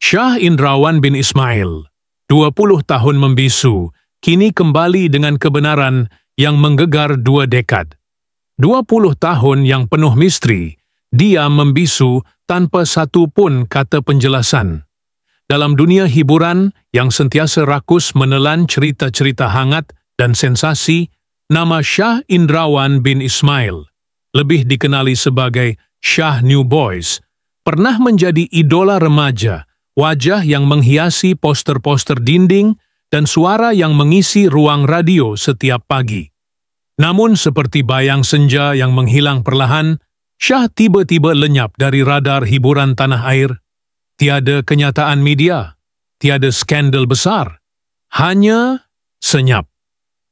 Shah Indrawan bin Ismail, 20 tahun membisu, kini kembali dengan kebenaran yang menggegar 2 dekad. 20 tahun yang penuh misteri, dia membisu tanpa satu pun kata penjelasan. Dalam dunia hiburan yang sentiasa rakus menelan cerita-cerita hangat dan sensasi, nama Shah Indrawan bin Ismail, lebih dikenali sebagai Shah New Boys, pernah menjadi idola remaja, wajah yang menghiasi poster-poster dinding dan suara yang mengisi ruang radio setiap pagi. Namun seperti bayang senja yang menghilang perlahan, Shah tiba-tiba lenyap dari radar hiburan tanah air. Tiada kenyataan media, tiada skandal besar, hanya senyap.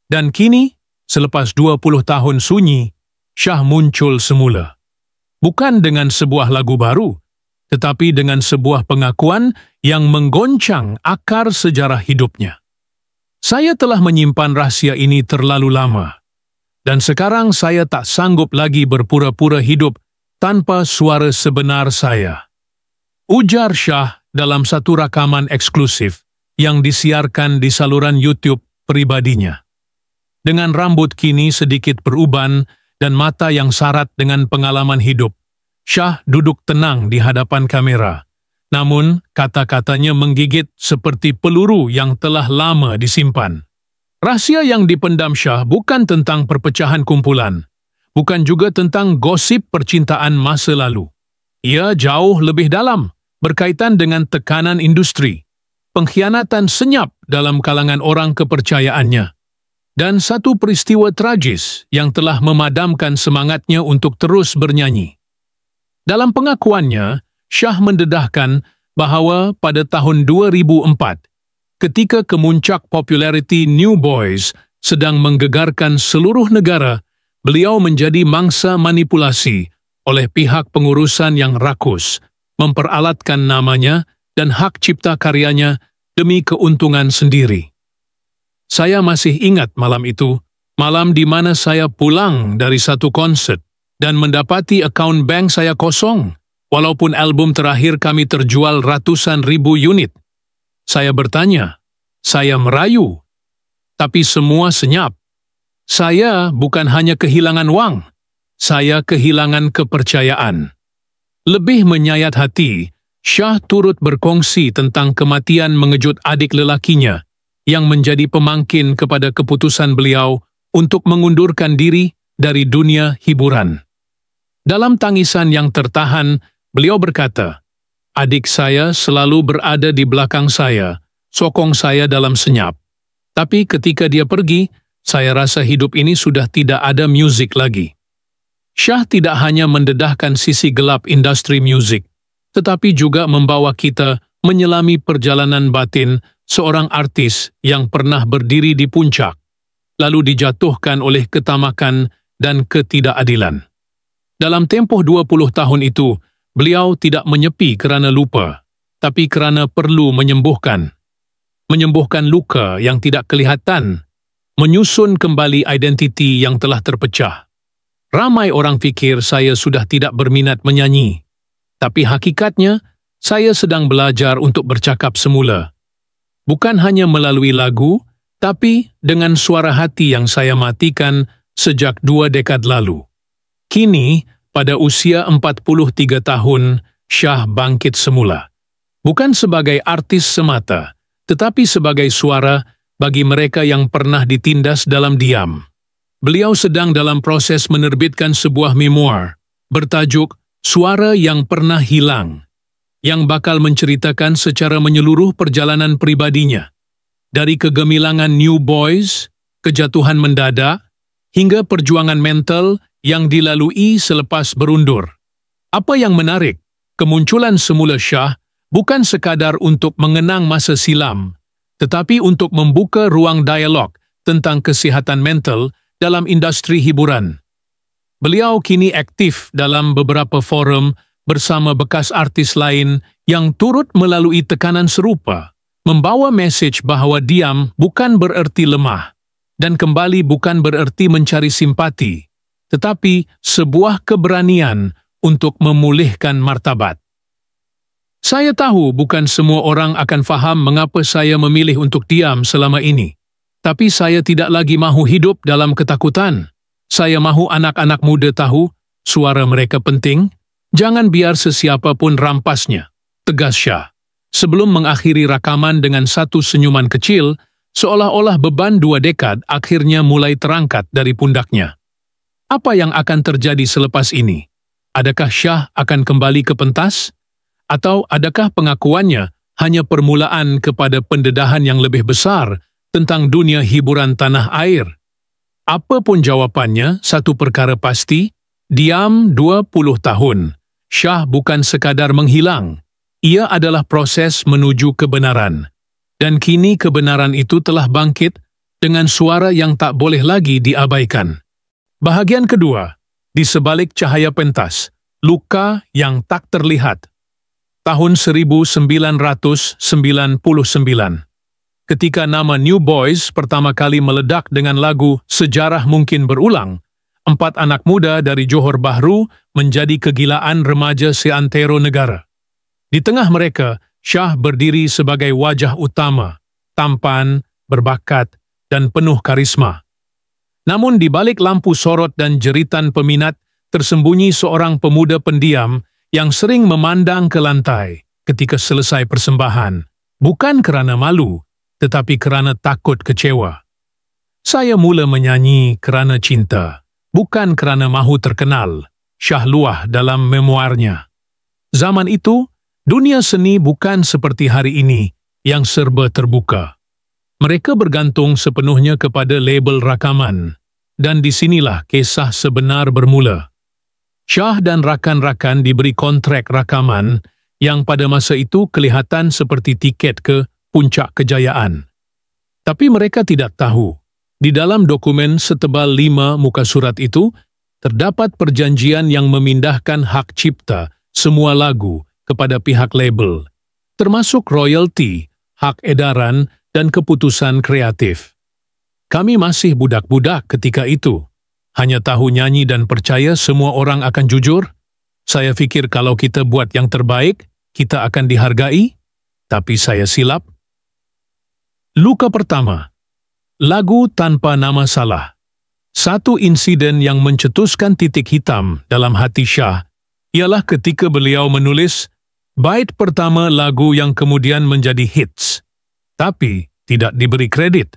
Dan kini, selepas 20 tahun sunyi, Shah muncul semula. Bukan dengan sebuah lagu baru, tetapi dengan sebuah pengakuan yang menggoncang akar sejarah hidupnya. Saya telah menyimpan rahsia ini terlalu lama, dan sekarang saya tak sanggup lagi berpura-pura hidup tanpa suara sebenar saya. Ujar Shah dalam satu rakaman eksklusif yang disiarkan di saluran YouTube pribadinya. Dengan rambut kini sedikit beruban dan mata yang syarat dengan pengalaman hidup, Shah duduk tenang di hadapan kamera. Namun, kata-katanya menggigit seperti peluru yang telah lama disimpan. Rahsia yang dipendam Shah bukan tentang perpecahan kumpulan, bukan juga tentang gosip percintaan masa lalu. Ia jauh lebih dalam, berkaitan dengan tekanan industri, pengkhianatan senyap dalam kalangan orang kepercayaannya, dan satu peristiwa tragis yang telah memadamkan semangatnya untuk terus bernyanyi. Dalam pengakuannya, Shah mendedahkan bahawa pada tahun 2004, ketika kemuncak populariti New Boys sedang menggegarkan seluruh negara, beliau menjadi mangsa manipulasi oleh pihak pengurusan yang rakus, memperalatkan namanya dan hak cipta karyanya demi keuntungan sendiri. Saya masih ingat malam itu, malam di mana saya pulang dari satu konsert dan mendapati akaun bank saya kosong, walaupun album terakhir kami terjual ratusan ribu unit. Saya bertanya, saya merayu, tapi semua senyap. Saya bukan hanya kehilangan wang, saya kehilangan kepercayaan. Lebih menyayat hati, Shah turut berkongsi tentang kematian mengejut adik lelakinya yang menjadi pemangkin kepada keputusan beliau untuk mengundurkan diri dari dunia hiburan. Dalam tangisan yang tertahan, beliau berkata, "Adik saya selalu berada di belakang saya, sokong saya dalam senyap. Tapi ketika dia pergi, saya rasa hidup ini sudah tidak ada musik lagi." Shah tidak hanya mendedahkan sisi gelap industri musik, tetapi juga membawa kita menyelami perjalanan batin seorang artis yang pernah berdiri di puncak, lalu dijatuhkan oleh ketamakan dan ketidakadilan. Dalam tempoh 20 tahun itu, beliau tidak menyepi kerana lupa, tapi kerana perlu menyembuhkan. Menyembuhkan luka yang tidak kelihatan, menyusun kembali identiti yang telah terpecah. Ramai orang fikir saya sudah tidak berminat menyanyi, tapi hakikatnya saya sedang belajar untuk bercakap semula. Bukan hanya melalui lagu, tapi dengan suara hati yang saya matikan sejak 2 dekad lalu. Kini, pada usia 43 tahun, Shah bangkit semula. Bukan sebagai artis semata, tetapi sebagai suara bagi mereka yang pernah ditindas dalam diam. Beliau sedang dalam proses menerbitkan sebuah memoir, bertajuk Suara yang Pernah Hilang, yang bakal menceritakan secara menyeluruh perjalanan pribadinya, dari kegemilangan New Boys, kejatuhan mendadak, hingga perjuangan mental yang dilalui selepas berundur. Apa yang menarik, kemunculan semula Shah bukan sekadar untuk mengenang masa silam, tetapi untuk membuka ruang dialog tentang kesihatan mental dalam industri hiburan. Beliau kini aktif dalam beberapa forum bersama bekas artis lain yang turut melalui tekanan serupa, membawa mesej bahawa diam bukan bererti lemah, dan kembali bukan bererti mencari simpati, tetapi sebuah keberanian untuk memulihkan martabat. Saya tahu bukan semua orang akan faham mengapa saya memilih untuk diam selama ini. Tapi saya tidak lagi mahu hidup dalam ketakutan. Saya mahu anak-anak muda tahu suara mereka penting. Jangan biar sesiapa pun rampasnya, tegas Shah. Sebelum mengakhiri rakaman dengan satu senyuman kecil, seolah-olah beban 2 dekad akhirnya mulai terangkat dari pundaknya. Apa yang akan terjadi selepas ini? Adakah Shah akan kembali ke pentas? Atau adakah pengakuannya hanya permulaan kepada pendedahan yang lebih besar tentang dunia hiburan tanah air? Apapun jawapannya, satu perkara pasti, diam 20 tahun. Shah bukan sekadar menghilang. Ia adalah proses menuju kebenaran. Dan kini kebenaran itu telah bangkit dengan suara yang tak boleh lagi diabaikan. Bahagian kedua, di sebalik cahaya pentas, luka yang tak terlihat. Tahun 1999, ketika nama New Boys pertama kali meledak dengan lagu Sejarah Mungkin Berulang, 4 anak muda dari Johor Bahru menjadi kegilaan remaja seantero negara. Di tengah mereka, Shah berdiri sebagai wajah utama, tampan, berbakat, dan penuh karisma. Namun di balik lampu sorot dan jeritan peminat, tersembunyi seorang pemuda pendiam yang sering memandang ke lantai ketika selesai persembahan, bukan kerana malu, tetapi kerana takut kecewa. Saya mula menyanyi kerana cinta, bukan kerana mahu terkenal, Shah luah dalam memoarnya. Zaman itu, dunia seni bukan seperti hari ini yang serba terbuka. Mereka bergantung sepenuhnya kepada label rakaman, dan disinilah kisah sebenar bermula. Shah dan rakan-rakan diberi kontrak rakaman yang pada masa itu kelihatan seperti tiket ke puncak kejayaan. Tapi mereka tidak tahu, di dalam dokumen setebal 5 muka surat itu, terdapat perjanjian yang memindahkan hak cipta semua lagu kepada pihak label, termasuk royalti, hak edaran, dan keputusan kreatif. Kami masih budak-budak ketika itu. Hanya tahu nyanyi dan percaya semua orang akan jujur. Saya fikir kalau kita buat yang terbaik, kita akan dihargai. Tapi saya silap. Luka pertama. Lagu tanpa nama salah. Satu insiden yang mencetuskan titik hitam dalam hati Shah ialah ketika beliau menulis bait pertama lagu yang kemudian menjadi hits. Tapi tidak diberi kredit.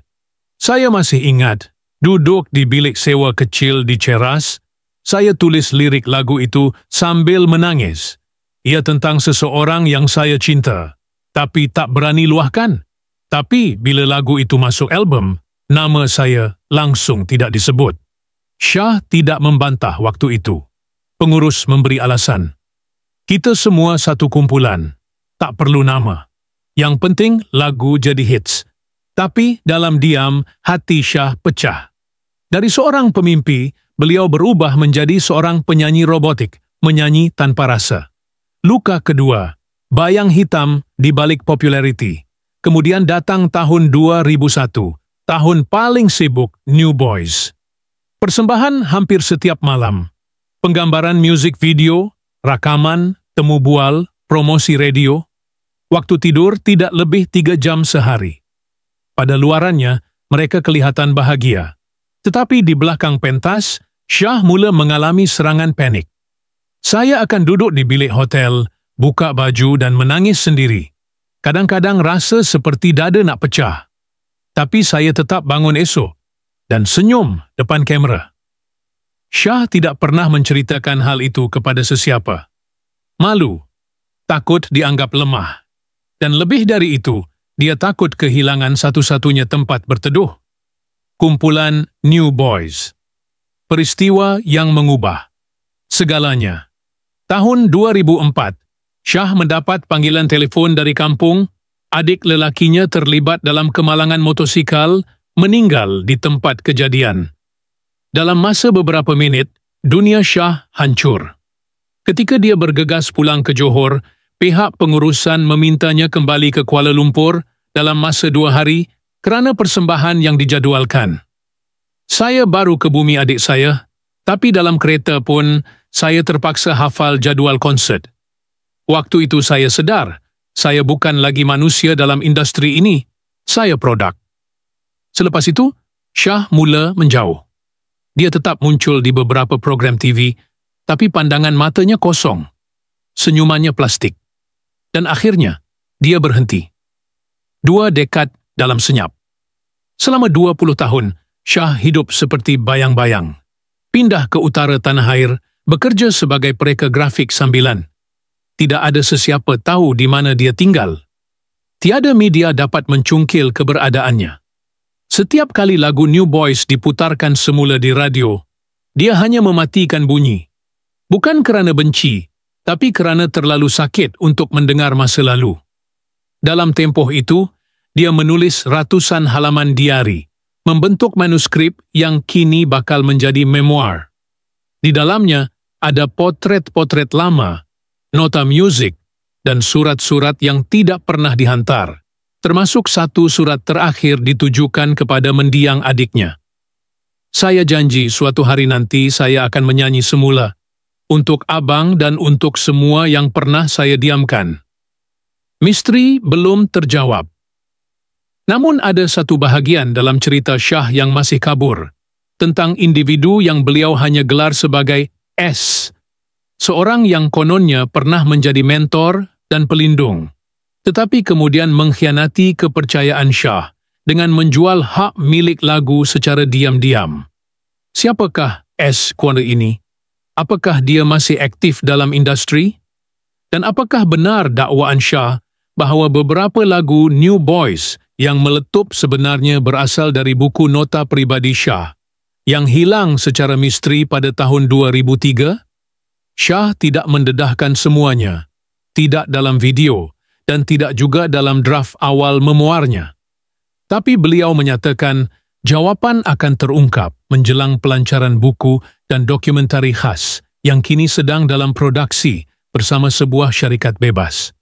Saya masih ingat, duduk di bilik sewa kecil di Ceras, saya tulis lirik lagu itu sambil menangis. Ia tentang seseorang yang saya cinta, tapi tak berani luahkan. Tapi bila lagu itu masuk album, nama saya langsung tidak disebut. Shah tidak membantah waktu itu. Pengurus memberi alasan. Kita semua satu kumpulan, tak perlu nama. Yang penting lagu jadi hits. Tapi dalam diam, hati Shah pecah. Dari seorang pemimpi, beliau berubah menjadi seorang penyanyi robotik, menyanyi tanpa rasa. Luka kedua, bayang hitam di balik populariti. Kemudian datang tahun 2001, tahun paling sibuk New Boys. Persembahan hampir setiap malam. Penggambaran music video, rakaman, temu bual, promosi radio. Waktu tidur tidak lebih 3 jam sehari. Pada luarannya, mereka kelihatan bahagia. Tetapi di belakang pentas, Shah mula mengalami serangan panik. Saya akan duduk di bilik hotel, buka baju dan menangis sendiri. Kadang-kadang rasa seperti dada nak pecah. Tapi saya tetap bangun esok dan senyum depan kamera. Shah tidak pernah menceritakan hal itu kepada sesiapa. Malu, takut dianggap lemah. Dan lebih dari itu, dia takut kehilangan satu-satunya tempat berteduh. Kumpulan New Boys. Peristiwa yang mengubah segalanya. Tahun 2004, Shah mendapat panggilan telefon dari kampung. Adik lelakinya terlibat dalam kemalangan motosikal, meninggal di tempat kejadian. Dalam masa beberapa minit, dunia Shah hancur. Ketika dia bergegas pulang ke Johor, pihak pengurusan memintanya kembali ke Kuala Lumpur dalam masa 2 hari kerana persembahan yang dijadualkan. Saya baru ke bumi adik saya, tapi dalam kereta pun saya terpaksa hafal jadual konsert. Waktu itu saya sedar, saya bukan lagi manusia dalam industri ini, saya produk. Selepas itu, Shah mula menjauh. Dia tetap muncul di beberapa program TV, tapi pandangan matanya kosong. Senyumannya plastik. Dan akhirnya, dia berhenti. 2 dekad dalam senyap. Selama 20 tahun, Shah hidup seperti bayang-bayang. Pindah ke utara tanah air, bekerja sebagai pereka grafik sambilan. Tidak ada sesiapa tahu di mana dia tinggal. Tiada media dapat mencungkil keberadaannya. Setiap kali lagu New Boys diputarkan semula di radio, dia hanya mematikan bunyi. Bukan kerana benci, tapi kerana terlalu sakit untuk mendengar masa lalu. Dalam tempoh itu, dia menulis ratusan halaman diari, membentuk manuskrip yang kini bakal menjadi memoir. Di dalamnya ada potret-potret lama, nota muzik, dan surat-surat yang tidak pernah dihantar, termasuk satu surat terakhir ditujukan kepada mendiang adiknya. Saya janji suatu hari nanti saya akan menyanyi semula, untuk abang dan untuk semua yang pernah saya diamkan. Misteri belum terjawab. Namun ada satu bahagian dalam cerita Shah yang masih kabur, tentang individu yang beliau hanya gelar sebagai S, seorang yang kononnya pernah menjadi mentor dan pelindung, tetapi kemudian mengkhianati kepercayaan Shah dengan menjual hak milik lagu secara diam-diam. Siapakah S. Corner ini? Apakah dia masih aktif dalam industri? Dan apakah benar dakwaan Shah bahawa beberapa lagu New Boys yang meletup sebenarnya berasal dari buku nota peribadi Shah, yang hilang secara misteri pada tahun 2003? Shah tidak mendedahkan semuanya, tidak dalam video, dan tidak juga dalam draft awal memoarnya. Tapi beliau menyatakan jawapan akan terungkap menjelang pelancaran buku dan dokumentari khas yang kini sedang dalam produksi bersama sebuah syarikat bebas.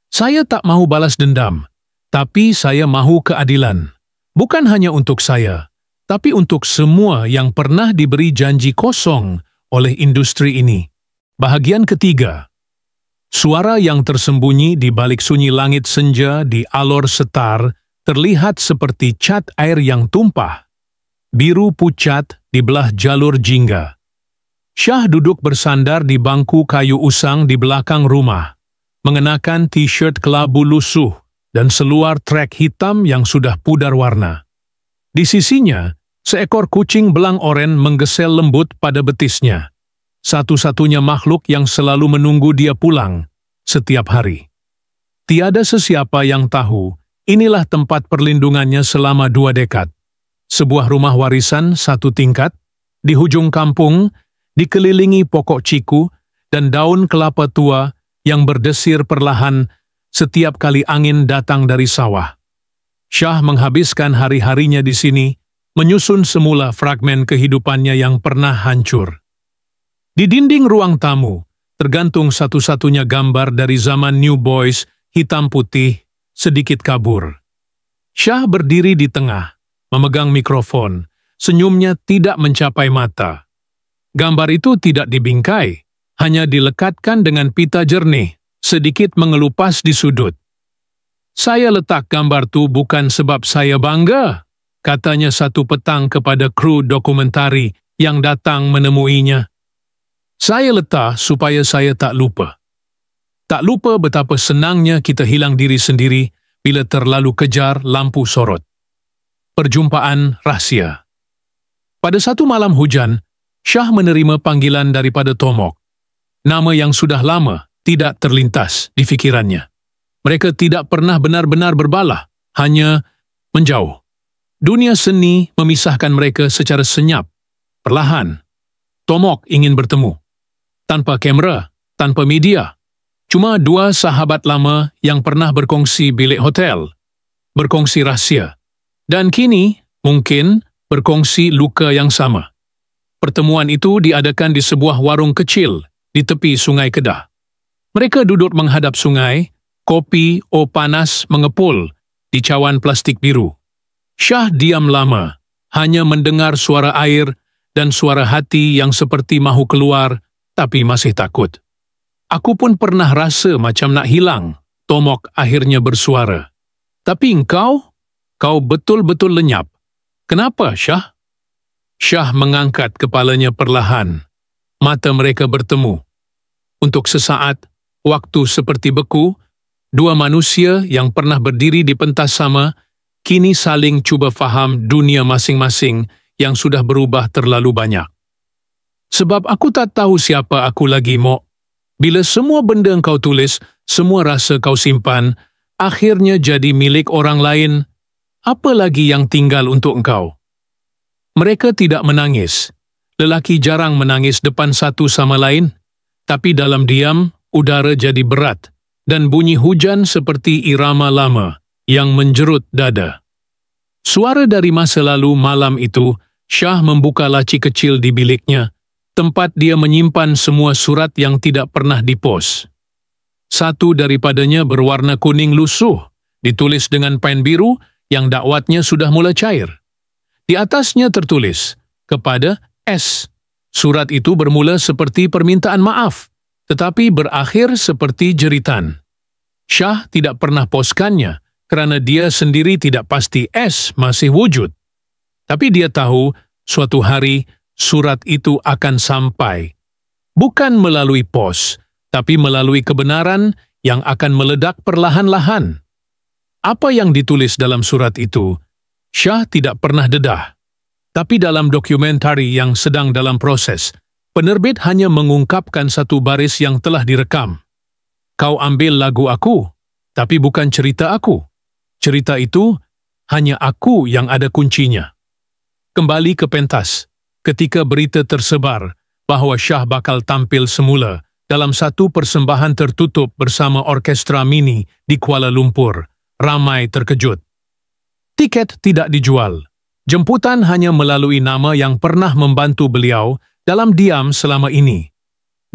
Saya tak mahu balas dendam, tapi saya mahu keadilan. Bukan hanya untuk saya, tapi untuk semua yang pernah diberi janji kosong oleh industri ini. Bahagian ketiga. Suara yang tersembunyi di balik sunyi langit senja di Alor Setar terlihat seperti cat air yang tumpah, biru pucat di belah jalur jingga. Shah duduk bersandar di bangku kayu usang di belakang rumah, mengenakan t-shirt kelabu lusuh dan seluar trek hitam yang sudah pudar warna. Di sisinya, seekor kucing belang oren menggesel lembut pada betisnya. Satu-satunya makhluk yang selalu menunggu dia pulang setiap hari. Tiada sesiapa yang tahu, inilah tempat perlindungannya selama 2 dekad. Sebuah rumah warisan 1 tingkat, di hujung kampung, dikelilingi pokok ciku dan daun kelapa tua yang berdesir perlahan setiap kali angin datang dari sawah. Shah menghabiskan hari-harinya di sini, menyusun semula fragmen kehidupannya yang pernah hancur. Di dinding ruang tamu, tergantung satu-satunya gambar dari zaman New Boys, hitam putih, sedikit kabur. Shah berdiri di tengah, memegang mikrofon, senyumnya tidak mencapai mata. Gambar itu tidak dibingkai, hanya dilekatkan dengan pita jernih, sedikit mengelupas di sudut. "Saya letak gambar itu bukan sebab saya bangga," katanya satu petang kepada kru dokumentari yang datang menemuinya. "Saya letak supaya saya tak lupa. Tak lupa betapa senangnya kita hilang diri sendiri bila terlalu kejar lampu sorot." Perjumpaan rahsia. Pada satu malam hujan, Shah menerima panggilan daripada Tomok. Nama yang sudah lama tidak terlintas di fikirannya. Mereka tidak pernah benar-benar berbalah, hanya menjauh. Dunia seni memisahkan mereka secara senyap, perlahan. Tomok ingin bertemu. Tanpa kamera, tanpa media. Cuma 2 sahabat lama yang pernah berkongsi bilik hotel, berkongsi rahsia, dan kini mungkin berkongsi luka yang sama. Pertemuan itu diadakan di sebuah warung kecil di tepi Sungai Kedah. Mereka duduk menghadap sungai, kopi panas mengepul di cawan plastik biru. Shah diam lama, hanya mendengar suara air dan suara hati yang seperti mahu keluar, tapi masih takut. Aku pun pernah rasa macam nak hilang, Tomok akhirnya bersuara. Tapi kau betul-betul lenyap. Kenapa, Shah? Shah mengangkat kepalanya perlahan. Mata mereka bertemu. Untuk sesaat, waktu seperti beku, dua manusia yang pernah berdiri di pentas sama, kini saling cuba faham dunia masing-masing yang sudah berubah terlalu banyak. Sebab aku tak tahu siapa aku lagi, Mok. Bila semua benda kau tulis, semua rasa kau simpan, akhirnya jadi milik orang lain, apa lagi yang tinggal untuk engkau? Mereka tidak menangis. Lelaki jarang menangis depan satu sama lain, tapi dalam diam, udara jadi berat, dan bunyi hujan seperti irama lama yang menjerut dada. Suara dari masa lalu malam itu, Shah membuka laci kecil di biliknya, tempat dia menyimpan semua surat yang tidak pernah dipos. Satu daripadanya berwarna kuning lusuh, ditulis dengan pen biru yang dakwatnya sudah mula cair. Di atasnya tertulis, kepada S. Surat itu bermula seperti permintaan maaf, tetapi berakhir seperti jeritan. Shah tidak pernah poskannya, kerana dia sendiri tidak pasti S masih wujud. Tapi dia tahu, suatu hari, surat itu akan sampai. Bukan melalui pos, tapi melalui kebenaran yang akan meledak perlahan-lahan. Apa yang ditulis dalam surat itu, Shah tidak pernah dedah. Tapi dalam dokumentari yang sedang dalam proses, penerbit hanya mengungkapkan satu baris yang telah direkam. Kau ambil lagu aku, tapi bukan cerita aku. Cerita itu, hanya aku yang ada kuncinya. Kembali ke pentas. Ketika berita tersebar bahawa Shah bakal tampil semula dalam satu persembahan tertutup bersama orkestra mini di Kuala Lumpur, ramai terkejut. Tiket tidak dijual. Jemputan hanya melalui nama yang pernah membantu beliau dalam diam selama ini.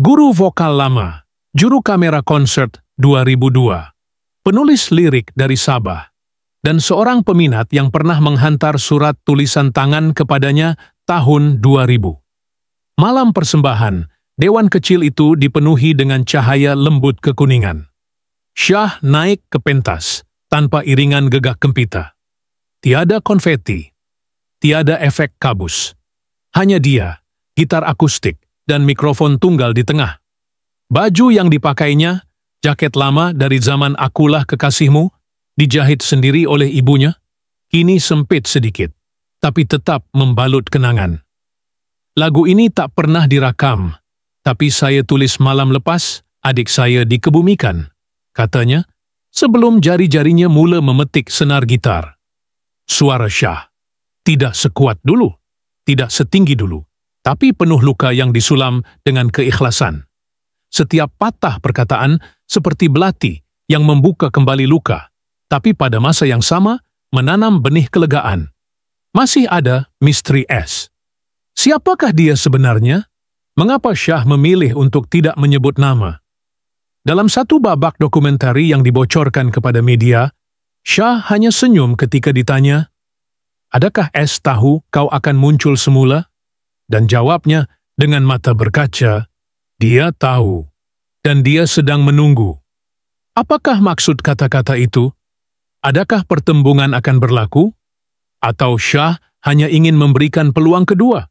Guru vokal lama, juru kamera konsert 2002, penulis lirik dari Sabah, dan seorang peminat yang pernah menghantar surat tulisan tangan kepadanya tahun 2000. Malam persembahan, dewan kecil itu dipenuhi dengan cahaya lembut kekuningan. Shah naik ke pentas, tanpa iringan gegak gempita. Tiada konfeti, tiada efek kabus. Hanya dia, gitar akustik, dan mikrofon tunggal di tengah. Baju yang dipakainya, jaket lama dari zaman Akulah Kekasihmu, dijahit sendiri oleh ibunya, kini sempit sedikit, tapi tetap membalut kenangan. Lagu ini tak pernah dirakam, tapi saya tulis malam lepas, adik saya dikebumikan, katanya, sebelum jari-jarinya mula memetik senar gitar. Suara Shah, tidak sekuat dulu, tidak setinggi dulu, tapi penuh luka yang disulam dengan keikhlasan. Setiap patah perkataan seperti belati yang membuka kembali luka, tapi pada masa yang sama menanam benih kelegaan. Masih ada misteri S. Siapakah dia sebenarnya? Mengapa Shah memilih untuk tidak menyebut nama? Dalam satu babak dokumentari yang dibocorkan kepada media, Shah hanya senyum ketika ditanya, "Adakah S tahu kau akan muncul semula?" Dan jawabnya dengan mata berkaca, "Dia tahu, dan dia sedang menunggu." Apakah maksud kata-kata itu? Adakah pertembungan akan berlaku? Atau Shah hanya ingin memberikan peluang kedua?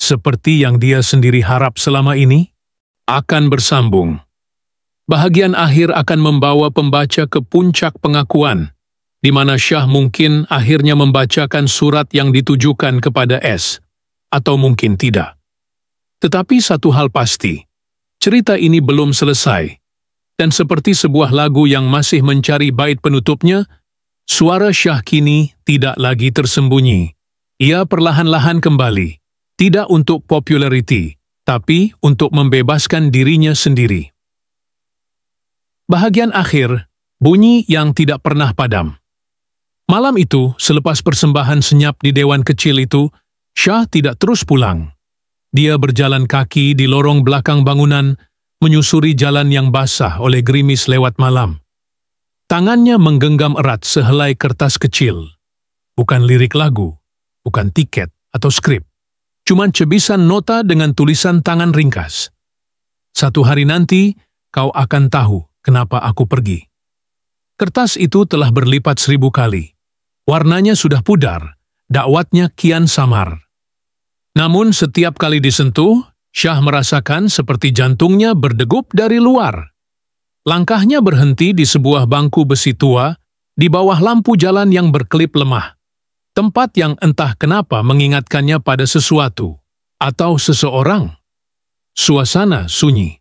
Seperti yang dia sendiri harap selama ini? Akan bersambung. Bahagian akhir akan membawa pembaca ke puncak pengakuan, di mana Shah mungkin akhirnya membacakan surat yang ditujukan kepada S, atau mungkin tidak. Tetapi satu hal pasti, cerita ini belum selesai, dan seperti sebuah lagu yang masih mencari bait penutupnya, suara Shah kini tidak lagi tersembunyi. Ia perlahan-lahan kembali, tidak untuk populariti, tapi untuk membebaskan dirinya sendiri. Bahagian akhir, bunyi yang tidak pernah padam. Malam itu, selepas persembahan senyap di dewan kecil itu, Shah tidak terus pulang. Dia berjalan kaki di lorong belakang bangunan, menyusuri jalan yang basah oleh gerimis lewat malam. Tangannya menggenggam erat sehelai kertas kecil. Bukan lirik lagu, bukan tiket atau skrip. Cuman cebisan nota dengan tulisan tangan ringkas. Satu hari nanti, kau akan tahu kenapa aku pergi. Kertas itu telah berlipat 1000 kali. Warnanya sudah pudar, dakwatnya kian samar. Namun setiap kali disentuh, Syah merasakan seperti jantungnya berdegup dari luar. Langkahnya berhenti di sebuah bangku besi tua, di bawah lampu jalan yang berkelip lemah. Tempat yang entah kenapa mengingatkannya pada sesuatu, atau seseorang. Suasana sunyi.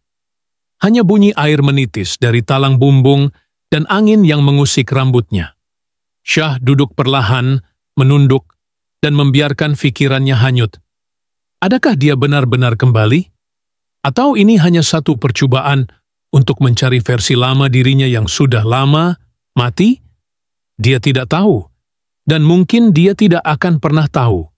Hanya bunyi air menitis dari talang bumbung dan angin yang mengusik rambutnya. Syah duduk perlahan, menunduk, dan membiarkan pikirannya hanyut. Adakah dia benar-benar kembali? Atau ini hanya satu percobaan untuk mencari versi lama dirinya yang sudah lama mati? Dia tidak tahu, dan mungkin dia tidak akan pernah tahu.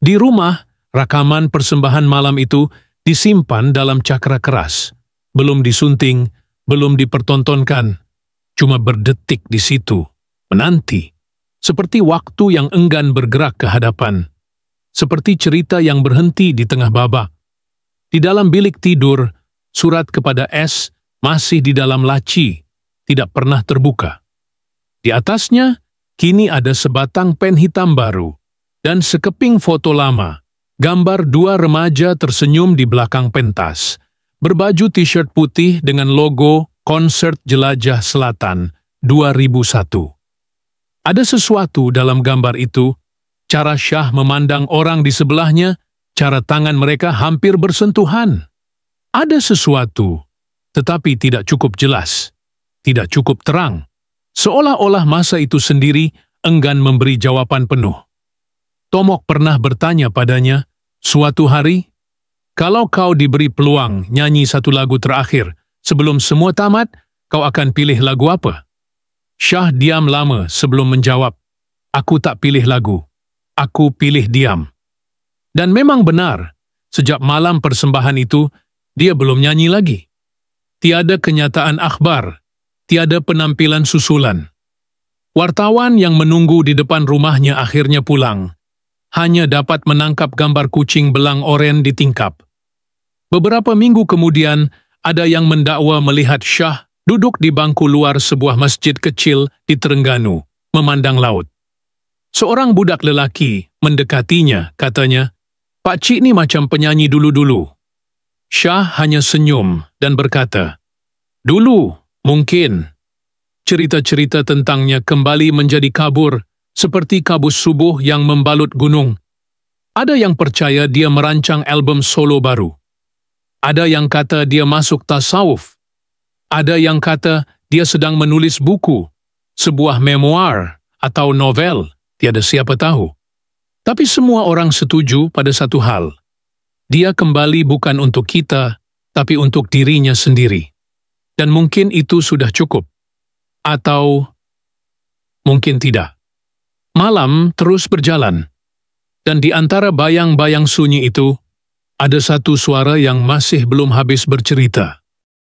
Di rumah, rakaman persembahan malam itu disimpan dalam cakra keras. Belum disunting, belum dipertontonkan. Cuma berdetik di situ, menanti. Seperti waktu yang enggan bergerak ke hadapan. Seperti cerita yang berhenti di tengah babak. Di dalam bilik tidur, surat kepada S masih di dalam laci, tidak pernah terbuka. Di atasnya, kini ada sebatang pen hitam baru, dan sekeping foto lama, gambar 2 remaja tersenyum di belakang pentas, berbaju t-shirt putih dengan logo Konser Jelajah Selatan 2001. Ada sesuatu dalam gambar itu, cara Syah memandang orang di sebelahnya, cara tangan mereka hampir bersentuhan. Ada sesuatu, tetapi tidak cukup jelas, tidak cukup terang, seolah-olah masa itu sendiri enggan memberi jawaban penuh. Tomok pernah bertanya padanya, suatu hari, kalau kau diberi peluang nyanyi satu lagu terakhir sebelum semua tamat, kau akan pilih lagu apa? Syah diam lama sebelum menjawab, aku tak pilih lagu, aku pilih diam. Dan memang benar, sejak malam persembahan itu, dia belum nyanyi lagi. Tiada kenyataan akhbar, tiada penampilan susulan. Wartawan yang menunggu di depan rumahnya akhirnya pulang, hanya dapat menangkap gambar kucing belang oren di tingkap. Beberapa minggu kemudian, ada yang mendakwa melihat Syah duduk di bangku luar sebuah masjid kecil di Terengganu, memandang laut. Seorang budak lelaki mendekatinya, katanya, "Pak Cik ni macam penyanyi dulu-dulu." Syah hanya senyum dan berkata, "Dulu, mungkin." Cerita-cerita tentangnya kembali menjadi kabur, seperti kabus subuh yang membalut gunung. Ada yang percaya dia merancang album solo baru. Ada yang kata dia masuk tasawuf. Ada yang kata dia sedang menulis buku, sebuah memoir atau novel, tiada siapa tahu. Tapi semua orang setuju pada satu hal. Dia kembali bukan untuk kita, tapi untuk dirinya sendiri. Dan mungkin itu sudah cukup. Atau mungkin tidak. Malam terus berjalan. Dan di antara bayang-bayang sunyi itu, ada satu suara yang masih belum habis bercerita.